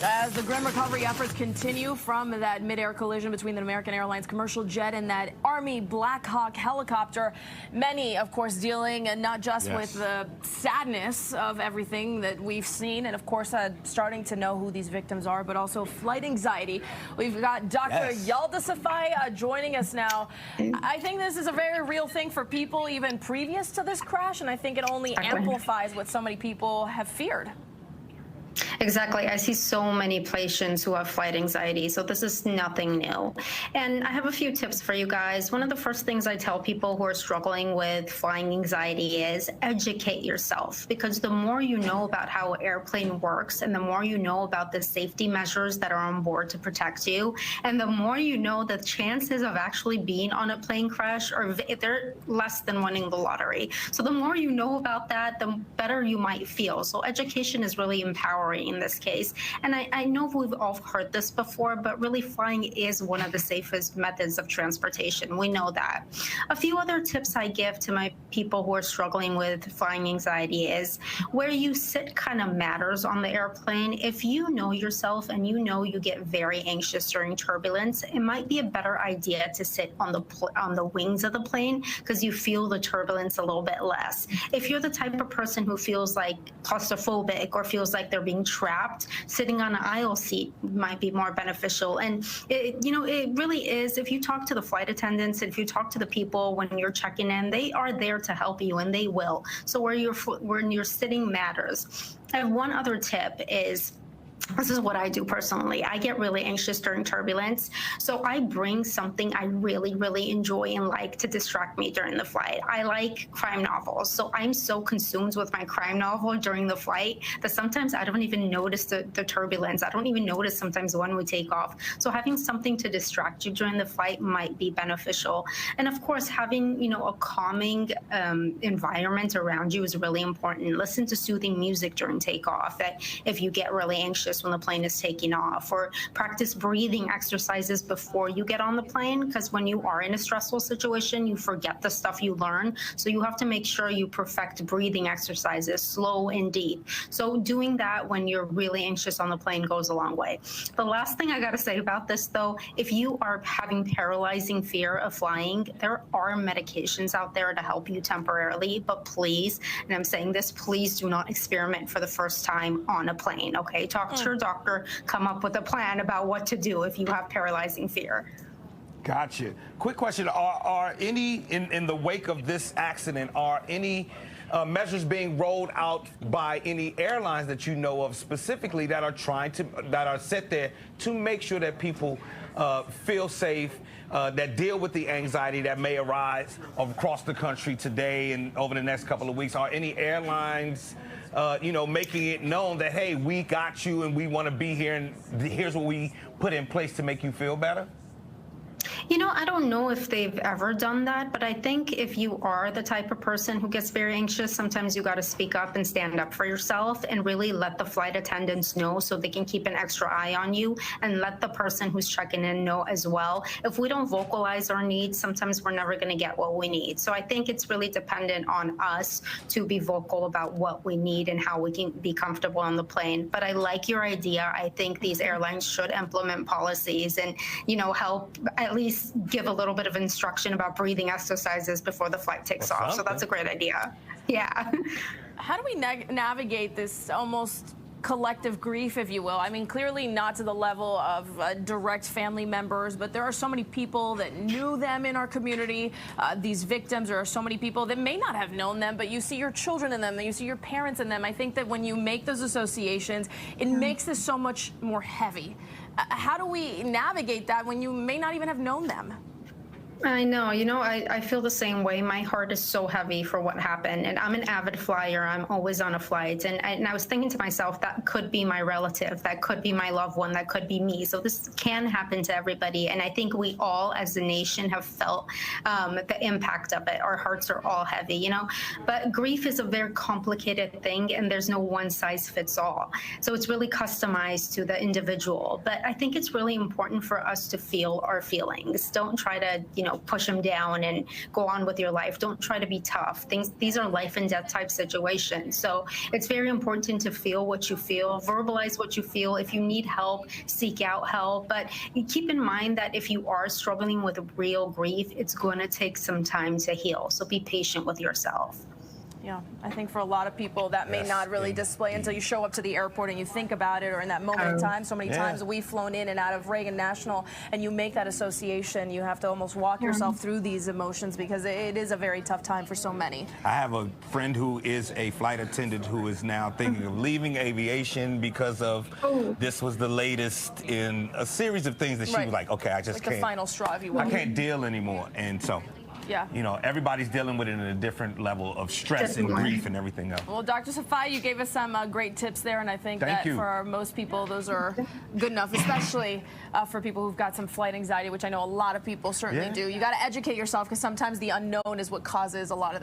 As the grim recovery efforts continue from that mid-air collision between an American Airlines commercial jet and that Army Black Hawk helicopter, many, of course, dealing not just with the sadness of everything that we've seen and, of course, starting to know who these victims are, but also flight anxiety. We've got Dr. Yalda Safai joining us now. I think this is a very real thing for people even previous to this crash, and I think it only amplifies what so many people have feared. Exactly. I see so many patients who have flight anxiety, so this is nothing new. And I have a few tips for you guys. One of the first things I tell people who are struggling with flying anxiety is educate yourself, because the more you know about how an airplane works and the more you know about the safety measures that are on board to protect you, and the more you know the chances of actually being on a plane crash are they're less than winning the lottery. So the more you know about that, the better you might feel. So education is really empowering in this case. And I know we've all heard this before, but really flying is one of the safest methods of transportation. We know that. A few other tips I give to my people who are struggling with flying anxiety is where you sit kind of matters on the airplane. If you know yourself and you know you get very anxious during turbulence, it might be a better idea to sit on the wings of the plane because you feel the turbulence a little bit less. If you're the type of person who feels like claustrophobic or feels like they're being trapped, sitting on an aisle seat might be more beneficial. And it really is, if you talk to the flight attendants, if you talk to the people when you're checking in, they are there to help you, and they will. So where you're sitting matters. I have one other tip is, this is what I do personally. I get really anxious during turbulence, so I bring something I really, really enjoy and like to distract me during the flight. I like crime novels, so I'm so consumed with my crime novel during the flight that sometimes I don't even notice the turbulence. I don't even notice sometimes when we take off. So having something to distract you during the flight might be beneficial. And of course, having a calming environment around you is really important. Listen to soothing music during takeoff if you get really anxious when the plane is taking off, or practice breathing exercises before you get on the plane, because when you are in a stressful situation, you forget the stuff you learn. So you have to make sure you perfect breathing exercises, slow and deep. So doing that when you're really anxious on the plane goes a long way. The last thing I got to say about this, though, if you are having paralyzing fear of flying, there are medications out there to help you temporarily, but please, and I'm saying this, please do not experiment for the first time on a plane, okay? Talk to your doctor, come up with a plan about what to do if you have paralyzing fear. Gotcha. Quick question, are any, in the wake of this accident, are any measures being rolled out by any airlines that you know of specifically that are set there to make sure that people feel safe, that deal with the anxiety that may arise across the country today and over the next couple of weeks? Are any airlines making it known that, hey, we got you and we want to be here and here's what we put in place to make you feel better? I don't know if they've ever done that, but I think if you are the type of person who gets very anxious, sometimes you got to speak up and stand up for yourself and really let the flight attendants know so they can keep an extra eye on you, and let the person who's checking in know as well. If we don't vocalize our needs, sometimes we're never going to get what we need. So I think it's really dependent on us to be vocal about what we need and how we can be comfortable on the plane. But I like your idea. I think these airlines should implement policies and, help at least give a little bit of instruction about breathing exercises before the flight takes off. So that's a great idea. Yeah. How do we navigate this almost collective grief, if you will? I mean, clearly not to the level of direct family members, but there are so many people that knew them in our community, these victims. There are so many people that may not have known them, but you see your children in them, you see your parents in them. I think that when you make those associations, it makes this so much more heavy. How do we navigate that when you may not even have known them? I know, I feel the same way. My heart is so heavy for what happened, and I'm an avid flyer. I'm always on a flight, and I was thinking to myself, that could be my relative, that could be my loved one, that could be me. So this can happen to everybody, and I think we all as a nation have felt the impact of it. Our hearts are all heavy, but grief is a very complicated thing, and there's no one size fits all. So it's really customized to the individual, but I think it's really important for us to feel our feelings. Don't try to, push them down and go on with your life. Don't try to be tough. These are life and death type situations. So it's very important to feel what you feel, verbalize what you feel. If you need help, seek out help. But keep in mind that if you are struggling with real grief, it's going to take some time to heal. So be patient with yourself. Yeah, I think for a lot of people that may not really display until you show up to the airport and you think about it, or in that moment in time. So many times we've flown in and out of Reagan National, and you make that association. You have to almost walk yourself through these emotions because it is a very tough time for so many. I have a friend who is a flight attendant who is now thinking of leaving aviation because of this was the latest in a series of things that she was like, okay, I just can't. The final straw, if you will. I can't deal anymore. And so, everybody's dealing with it in a different level of stress and grief and everything else. Well, Dr. Safai, you gave us some great tips there, and I think that for most people, those are good enough, especially for people who've got some flight anxiety, which I know a lot of people certainly do. You got to educate yourself because sometimes the unknown is what causes a lot of